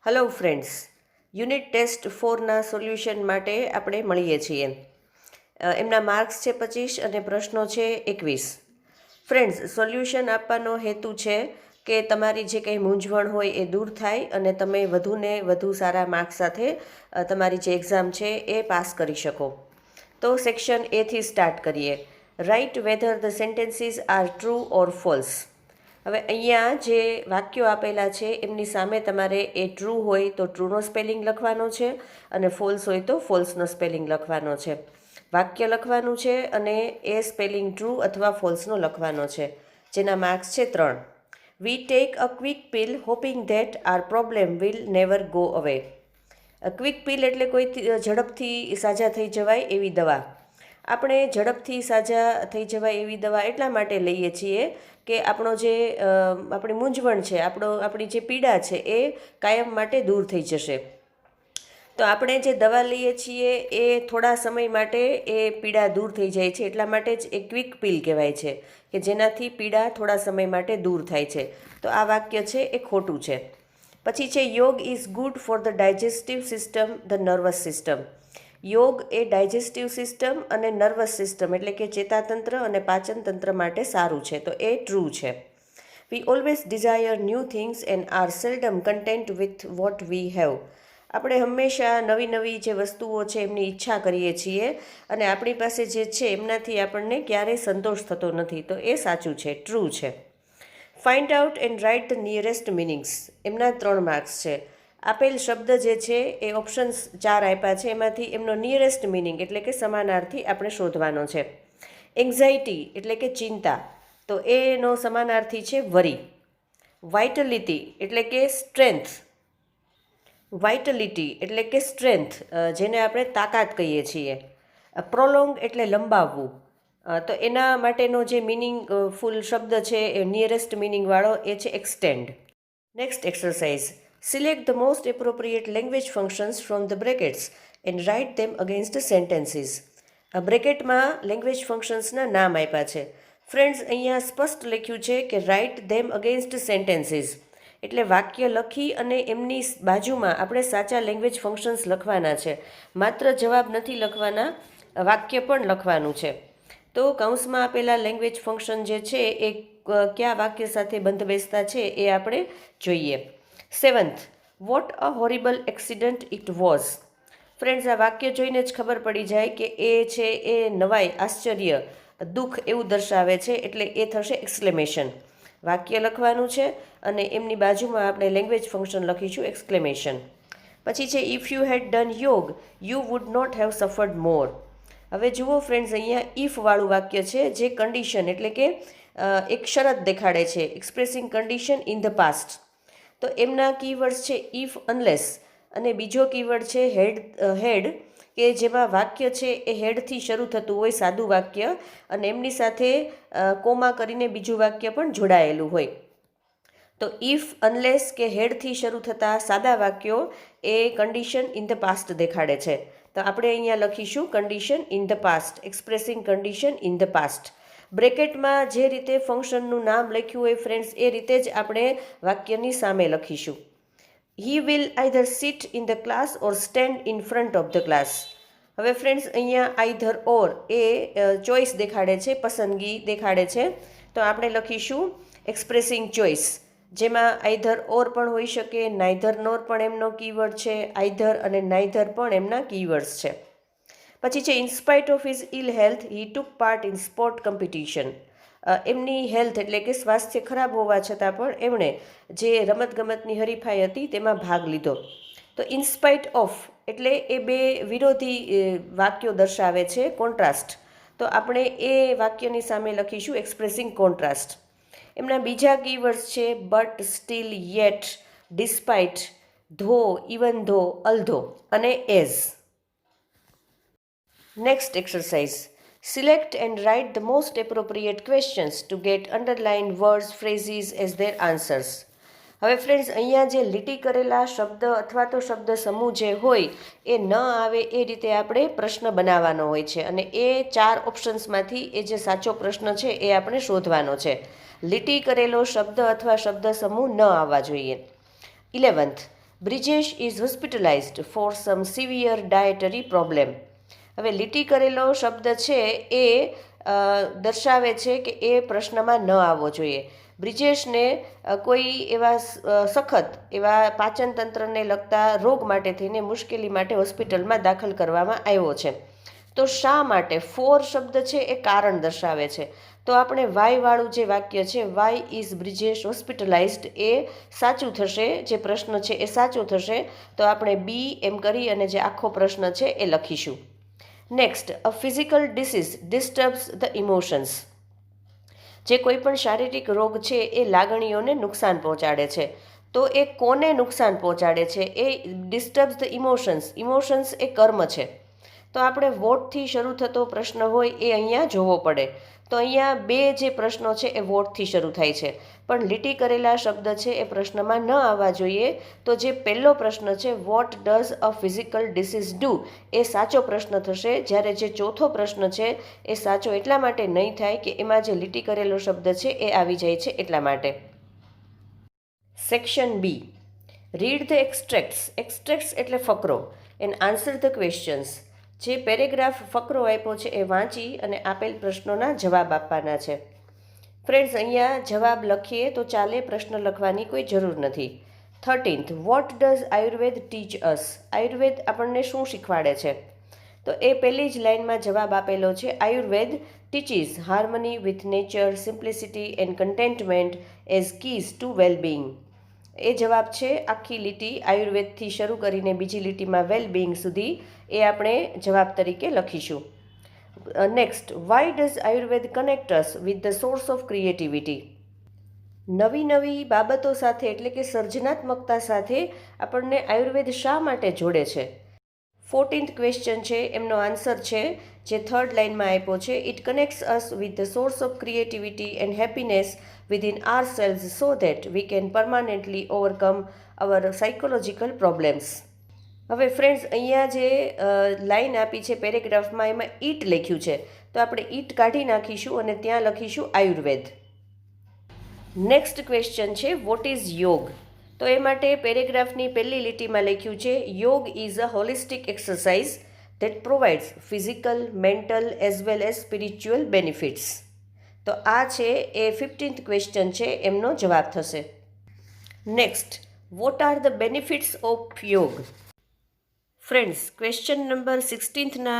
Hello friends, unit test 4ના solution માટે આપણે મળીએ છીએ. એમના માર્ક્સ છે 25 અને પ્રશ્નો છે 21. ફ્રેન્ડ્સ, સોલ્યુશન આપવાનો હેતુ છે કે તમારી જે કંઈ મૂંઝવણ હોય એ દૂર થાય અને તમે વધુને વધુ સારા માર્ક્સ સાથે તમારી જે એક્ઝામ છે એ પાસ કરી શકો. તો સેક્શન એથી સ્ટાર્ટ કરીએ. Write whether the sentences are true or false. હવે અહીંયા જે વાક્યો આપેલા છે એમની સામે તમારે એ ટ્રુ હોય તો ટ્રુનો સ્પેલિંગ લખવાનો છે અને ફોલ્સ હોય તો ફોલ્સનો સ્પેલિંગ લખવાનો છે. વાક્ય લખવાનું છે અને એ સ્પેલિંગ ટ્રુ અથવા ફોલ્સનો લખવાનો છે, જેના માર્ક્સ છે 3. We take a quick pill hoping that are problem will never go અવે. ક્વિક પિલ એટલે કોઈ ઝડપથી સાજા થઈ જવાય એવી દવા. આપણે ઝડપથી સાજા થઈ જવાય એવી દવા એટલા માટે લઈએ છીએ કે આપણી મૂંઝવણ છે, આપણી જે પીડા છે એ કાયમ માટે દૂર થઈ જશે. તો આપણે જે દવા લઈએ છીએ એ થોડા સમય માટે એ પીડા દૂર થઈ જાય છે, એટલા માટે જ એ ક્વિક પિલ કહેવાય છે કે જેનાથી પીડા થોડા સમય માટે દૂર થાય છે. તો આ વાક્ય છે એ ખોટું છે. પછી છે યોગ is good for the digestive system, the nervous system. યોગ એ ડાયજેસ્ટિવ સિસ્ટમ અને નર્વસ સિસ્ટમ એટલે કે ચેતાતંત્ર અને પાચન તંત્ર માટે સારું છે, તો એ ટ્રુ છે. We always desire new things and are seldom content with what we have. આપણે હંમેશા નવી નવી જે વસ્તુઓ છે એમની ઈચ્છા કરીએ છીએ અને આપણી પાસે જે છે એમનાથી આપણને ક્યારેય સંતોષ થતો નથી, તો એ સાચું છે, ટ્રુ છે. Find out and write the nearest meanings. એમના 3 માર્ક્સ છે. આપેલ શબ્દ જે છે એ ઓપ્શન્સ 4 આપ્યા છે, એમાંથી એમનો નિયરેસ્ટ મિનિંગ એટલે કે સમાનાર્થી આપણે શોધવાનો છે. એન્ઝાઇટી એટલે કે ચિંતા, તો એનો સમાનાર્થી છે વરી. વાઇટલિટી એટલે કે સ્ટ્રેન્થ. વાઇટલિટી એટલે કે સ્ટ્રેન્થ, જેને આપણે તાકાત કહીએ છીએ. પ્રોલોંગ એટલે લંબાવવું. તો એના માટેનો જે ફૂલ શબ્દ છે એ નિયરેસ્ટ મિનિંગવાળો એ છે extend. Next exercise. Select the most appropriate language functions from the brackets and write them against sentences. બ્રેકેટમાં લેંગ્વેજ ફંક્શન્સના નામ આપ્યા છે. ફ્રેન્ડ્સ, અહીંયા સ્પષ્ટ લખ્યું છે કે રાઇટ ધેમ અગેન્સ્ટ સેન્ટેન્સીસ, એટલે વાક્ય લખી અને એમની બાજુમાં આપણે સાચા લેંગ્વેજ ફંક્શન્સ લખવાના છે, માત્ર જવાબ નથી લખવાના, વાક્ય પણ લખવાનું છે. તો કૌંસમાં આપેલા લેંગ્વેજ ફંક્શન જે છે એ કયા વાક્ય સાથે બંધબેસતા છે એ આપણે જોઈએ. 7th. What a horrible accident it was. Friends, આ વાક્ય જોઈને જ ખબર પડી જાય કે એ છે એ નવાઈ, આશ્ચર્ય, દુઃખ એવું દર્શાવે છે, એટલે એ થશે એક્સક્લેમેશન. વાક્ય લખવાનું છે અને એમની બાજુમાં આપણે લેંગ્વેજ ફંક્શન લખીશું એક્સક્લેમેશન. પછી છે if you had done yoga you would not have suffered more. હવે જુઓ ફ્રેન્ડ્સ, અહીંયા ઇફવાળું વાક્ય છે જે કન્ડિશન એટલે કે એક શરત દેખાડે છે, expressing condition in the past. તો એમના કીવર્ડ્સ છે ઇફ, અનલેસ અને બીજો કીવર્ડ છે હેડ, કે જેમાં વાક્ય છે એ હેડથી શરૂ થતું હોય, સાદું વાક્ય, અને એમની સાથે કોમા કરીને બીજું વાક્ય પણ જોડાયેલું હોય. તો ઇફ, અનલેસ કે હેડથી શરૂ થતા સાદા વાક્યો એ કન્ડિશન ઇન ધ પાસ્ટ દેખાડે છે. તો આપણે અહીંયા લખીશું condition in the past, expressing condition in the past. બ્રેકેટમાં જે રીતે ફંક્શનનું નામ લખ્યું હોય ફ્રેન્ડ્સ એ રીતે જ આપણે વાક્યની સામે લખીશું. He will either seat in the class or stand in front of the class. હવે ફ્રેન્ડ્સ, અહીંયા આઈધર ઓર એ ચોઇસ દેખાડે છે, પસંદગી દેખાડે છે, તો આપણે લખીશું એક્સપ્રેસિંગ ચોઇસ, જેમાં આઈધર ઓર પણ હોઈ શકે, નાઈધર નોર પણ એમનો કીવર્ડ છે, આઈધર અને નાઈધર પણ એમના કીવર્ડ્સ છે. પછી છે in spite of his ill health he took part in sport competition. એમની હેલ્થ એટલે કે સ્વાસ્થ્ય ખરાબ હોવા છતાં પણ એમણે જે રમતગમતની હરીફાઈ હતી તેમાં ભાગ લીધો. તો ઇન સ્પાઇટ ઓફ એટલે એ બે વિરોધી વાક્યો દર્શાવે છે, કોન્ટ્રાસ્ટ. તો આપણે એ વાક્યની સામે લખીશું એક્સપ્રેસિંગ કોન્ટ્રાસ્ટ. એમના બીજા કીવર્ડ્સ છે but, still, yet, despite, though, even though, although અને as. Next exercise. Select and write the most appropriate questions to get underline words, phrases as their answers. હવે ફ્રેન્ડ્સ, અહીંયા જે લીટી કરેલા શબ્દ અથવા તો શબ્દ સમૂહ જે હોય એ ન આવે એ રીતે આપણે પ્રશ્ન બનાવવાનો હોય છે અને એ 4 ઓપ્શન્સમાંથી એ જે સાચો પ્રશ્ન છે એ આપણે શોધવાનો છે. લીટી કરેલો શબ્દ અથવા શબ્દ સમૂહ ન આવવા જોઈએ. 11th. Brijesh is hospitalized for some severe dietary problem. હવે લીટી કરેલો શબ્દ છે એ દર્શાવે છે કે એ પ્રશ્નમાં ન આવવો જોઈએ. બ્રિજેશને કોઈ એવા સખત એવા પાચન તંત્રને લગતા રોગ માટે થઈને મુશ્કેલી માટે હોસ્પિટલમાં દાખલ કરવામાં આવ્યો છે. તો શા માટે? ફોર શબ્દ છે એ કારણ દર્શાવે છે. તો આપણે વાયવાળું જે વાક્ય છે, વાય ઇઝ બ્રિજેશ હોસ્પિટલાઇઝડ, એ સાચું થશે. જે પ્રશ્ન છે એ સાચો થશે. તો આપણે બી એમ કરી અને જે આખો પ્રશ્ન છે એ લખીશું. Next, a physical disease disturbs the emotions. જે કોઈ પણ શારીરિક રોગ છે એ લાગણીઓને નુકસાન પહોંચાડે છે. તો એ કોને નુકસાન પહોંચાડે છે? એ ડિસ્ટર્બ્સ ધ ઇમોશન્સ. ઇમોશન્સ એ કર્મ છે. તો આપણે વોટથી શરૂ થતો પ્રશ્ન હોય એ અહીંયા જોવો પડે. તો અહીંયા બે જે પ્રશ્નો છે એ વોટથી શરૂ થાય છે, પણ લીટી કરેલા શબ્દ છે એ પ્રશ્નમાં ન આવવા જોઈએ. તો જે પહેલો પ્રશ્ન છે, what does a physical disease do, એ સાચો પ્રશ્ન થશે. જ્યારે જે ચોથો પ્રશ્ન છે એ સાચો એટલા માટે નહીં થાય કે એમાં જે લીટી કરેલો શબ્દ છે એ આવી જાય છે એટલા માટે. Section B, read the extracts. Extracts એટલે ફકરો. And answer the questions. જે પેરેગ્રાફ ફકરો આપ્યો છે એ વાંચી અને આપેલ પ્રશ્નોના જવાબ આપવાના છે. ફ્રેન્ડ્સ, અહીંયા જવાબ લખીએ તો ચાલે, પ્રશ્ન લખવાની કોઈ જરૂર નથી. 13th, વોટ ડઝ આયુર્વેદ ટીચ અસ. આયુર્વેદ આપણને શું શીખવાડે છે? તો એ પહેલી જ લાઇનમાં જવાબ આપેલો છે. Ayurveda teaches harmony with nature, simplicity and contentment as keys to wellbeing. એ જવાબ છે. આખી લીટી આયુર્વેદથી શરૂ કરીને બીજી લીટીમાં વેલબિંગ સુધી એ આપણે જવાબ તરીકે લખીશું. Next, why does Ayurveda connect us with the source of creativity. નવી નવી બાબતો સાથે એટલે કે સર્જનાત્મકતા સાથે આપણને આયુર્વેદ શા માટે જોડે છે? 14th ક્વેશ્ચન છે, એમનો આન્સર છે જે થર્ડ લાઇનમાં આપ્યો છે. It કનેક્ટ્સ us with the source of creativity and happiness within ourselves so that we can permanently overcome our psychological problems. હવે ફ્રેન્ડ્સ, અહીંયા જે લાઈન આપી છે પેરેગ્રાફમાં એમાં ઈટ લખ્યું છે, તો આપણે ઈટ કાઢી નાખીશું અને ત્યાં લખીશું આયુર્વેદ. નેક્સ્ટ ક્વેશ્ચન છે, વોટ ઇઝ યોગ. તો એ માટે પેરેગ્રાફની પહેલી લીટીમાં લખ્યું છે, યોગ is a holistic exercise that provides physical, mental as well as spiritual benefits. તો આ છે એ 15th ક્વેશ્ચન છે, એમનો જવાબ થશે. Next, what are the benefits of યોગ. ફ્રેન્ડ્સ, ક્વેશ્ચન નંબર 16થના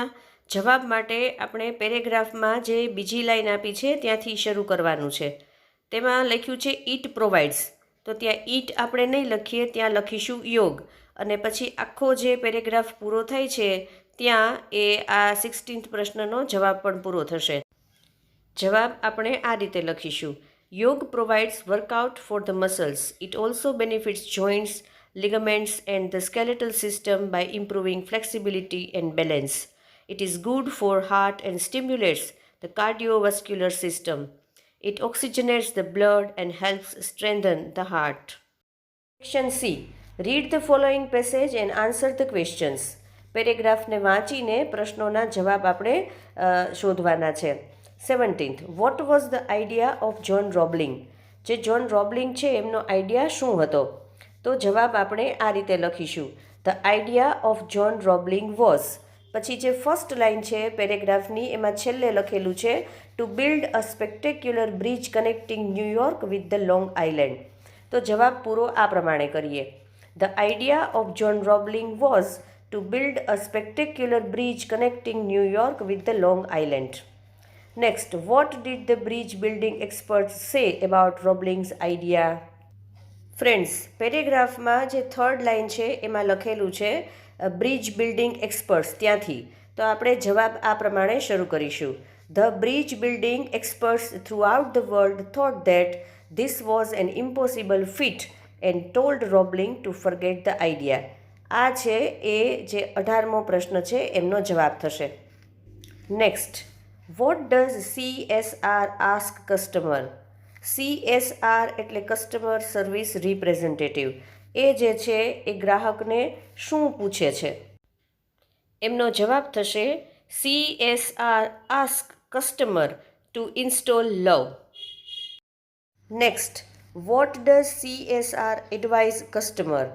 જવાબ માટે આપણે પેરેગ્રાફમાં જે બીજી લાઈન આપી છે ત્યાંથી શરૂ કરવાનું છે. તેમાં લખ્યું છે ઇટ પ્રોવાઇડ્સ. તો ત્યાં ઈટ આપણે નહીં લખીએ, ત્યાં લખીશું યોગ. અને પછી આખો જે પેરેગ્રાફ પૂરો થાય છે ત્યાં એ આ 16th પ્રશ્નનો જવાબ પણ પૂરો થશે. જવાબ આપણે આ રીતે લખીશું. યોગ provides workout for the muscles. It also benefits joints, ligaments and the skeletal system by improving flexibility and balance. It is good for heart and stimulates the cardiovascular system. It oxygenates the blood and helps strengthen the heart. Section C. Read the following passage and answer the questions. પેરેગ્રાફને વાંચીને પ્રશ્નોના જવાબ આપણે શોધવાના છે. 17th, what was the idea of John Roebling. જે John રોબલિંગ છે એમનો આઈડિયા શું હતો? તો જવાબ આપણે આ રીતે લખીશું. The idea of John Roebling was. પછી જે ફર્સ્ટ લાઇન છે પેરેગ્રાફની એમાં છેલ્લે લખેલું છે to build a spectacular bridge connecting New York with the Long Island. તો જવાબ પૂરો આ પ્રમાણે કરીએ. The idea of John Roebling was to build a spectacular bridge connecting New York with the Long Island. Next, what did the bridge building experts say about Roebling's idea. Friends, પેરેગ્રાફમાં જે third line છે એમાં લખેલું છે bridge building experts, ત્યાંથી. તો આપણે જવાબ આ પ્રમાણે શરૂ કરીશું. The bridge building experts throughout the world thought that this was an impossible feat and told Roebling to forget the idea. આ છે એ જે 18મો પ્રશ્ન છે એમનો જવાબ થશે. Next, what does CSR ask customer. CSR એટલે કસ્ટમર સર્વિસ રિપ્રેઝેન્ટેટિવ. એ જે છે એ ગ્રાહકને શું પૂછે છે? એમનો જવાબ થશે CSR ask customer to install લવ. Next, what does CSR advise customer.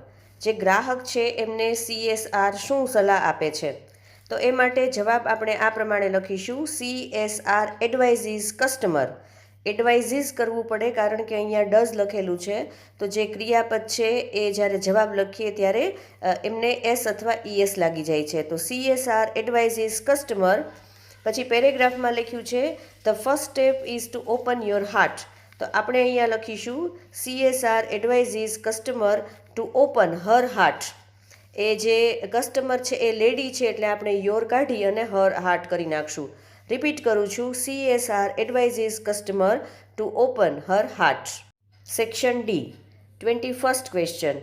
જે ગ્રાહક છે એમને CSR શું સલાહ આપે છે? તો એ માટે જવાબ આપણે આ પ્રમાણે લખીશું, CSR એડવાઇઝીસ કસ્ટમર. એડવાઇઝીસ કરવું પડે કારણ કે અહીંયા ડઝ લખેલું છે, તો જે ક્રિયાપદ છે એ જ્યારે જવાબ લખીએ ત્યારે એમને એસ અથવા ES લાગી જાય છે. તો CSR એડવાઇઝીસ કસ્ટમર. પછી પેરેગ્રાફમાં લખ્યું છે, the first step is to open your heart. તો આપણે અહીંયા લખીશું, CSR advises customer to open her heart. એ જે કસ્ટમર છે એ લેડી છે એટલે આપણે યોર કાઢી અને હર હાર્ટ કરી નાખશું. રિપીટ કરું છું, CSR advises customer to open her heart. Section D, 21st question.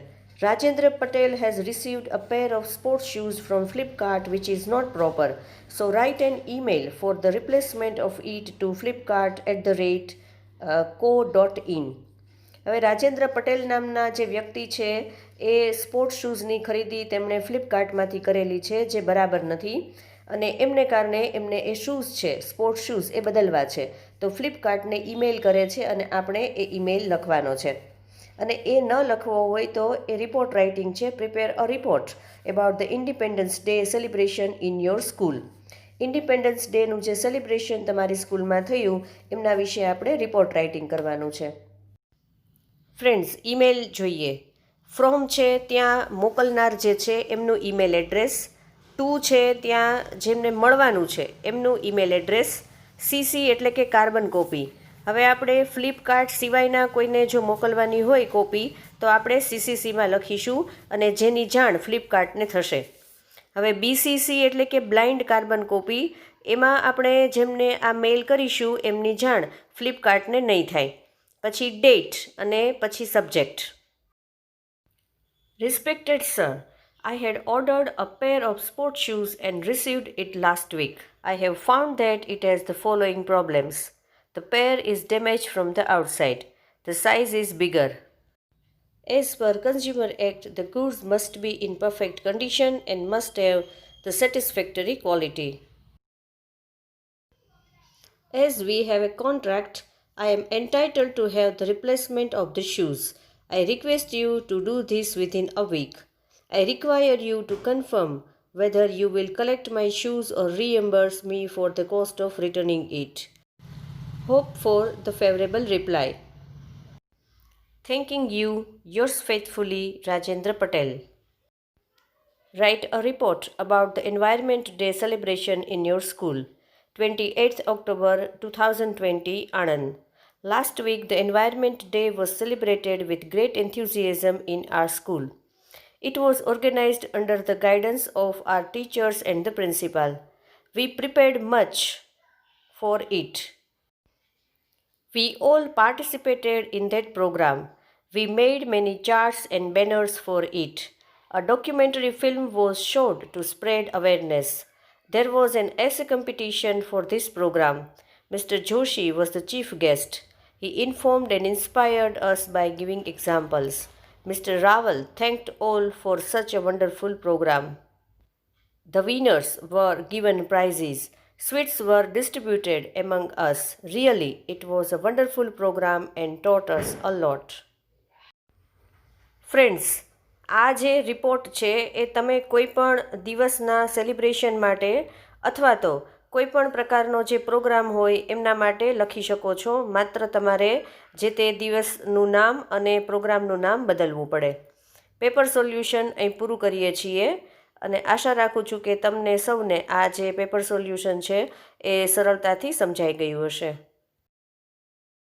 Rajendra Patel has received a pair of sports shoes from Flipkart which is not proper. So write an email for the replacement of it to flipkart@co.in. હવે રાજેન્દ્ર પટેલ નામના જે વ્યક્તિ છે એ sports શૂઝની ખરીદી તેમણે ફ્લિપકાર્ટમાંથી કરેલી છે જે બરાબર નથી, અને એમને કારણે એમને એ શૂઝ છે સ્પોર્ટ્સ શૂઝ એ બદલવા છે. તો ફ્લિપકાર્ટને ઈમેલ કરે છે અને આપણે એ ઈમેલ લખવાનો છે. અને એ ન લખવો હોય તો એ રિપોર્ટ રાઇટિંગ છે, prepare a report about the independence day celebration in your school. Independence ડેનું જે સેલિબ્રેશન તમારી સ્કૂલમાં થયું એમના વિશે આપણે રિપોર્ટ રાઇટિંગ કરવાનું છે. ફ્રેન્ડ્સ, ઈમેલ જોઈએ. ફ્રોમ છે ત્યાં મોકલનાર જે છે એમનું ઈમેલ એડ્રેસ, ટુ છે ત્યાં જેમને મળવાનું છે એમનું ઈમેલ એડ્રેસ, CC એટલે કે કાર્બન કોપી. હવે આપણે ફ્લિપકાર્ટ સિવાયના કોઈને જો મોકલવાની હોય કોપી તો આપણે CCમાં લખીશું અને જેની જાણ ફ્લિપકાર્ટને થશે. હવે BCC એટલે કે બ્લાઇન્ડ કાર્બન કોપી, એમાં આપણે જેમને આ મેલ કરીશું એમની જાણ ફ્લિપકાર્ટને નહીં થાય. પછી ડેટ અને પછી subject. Respected sir, I had ordered a pair of sports shoes and received it last week. I have found that it has the following problems. The pair is damaged from the outside. The size is bigger. As per Consumer Act, the goods must be in perfect condition and must have the satisfactory quality. As we have a contract, I am entitled to have the replacement of the shoes. I request you to do this within a week. I require you to confirm whether you will collect my shoes or reimburse me for the cost of returning it. Hope for the favorable reply. Thanking you, yours faithfully, Rajendra Patel. Write a report about the Environment Day celebration in your school. 28th October 2020, Anand. Last week, the Environment Day was celebrated with great enthusiasm in our school. It was organized under the guidance of our teachers and the principal. We prepared much for it. We all participated in that program. We made many charts and banners for it. A documentary film was showed to spread awareness. There was an essay competition for this program. Mr. Joshi was the chief guest. He informed and inspired us by giving examples. Mr. Raval thanked all for such a wonderful program. The winners were given prizes. Sweets were distributed among us. Really, it was a wonderful program and taught us a lot. Friends, આ જે report છે એ તમે કોઈપણ દિવસના celebration માટે અથવા તો કોઈપણ પ્રકારનો જે પ્રોગ્રામ હોય એમના માટે લખી શકો છો. માત્ર તમારે જે તે દિવસનું નામ અને પ્રોગ્રામનું નામ બદલવું પડે. પેપર સોલ્યુશન અહીં પૂરું કરીએ છીએ અને આશા રાખું છું કે તમને સૌને આ જે પેપર સોલ્યુશન છે એ સરળતાથી સમજાઈ ગયું હશે.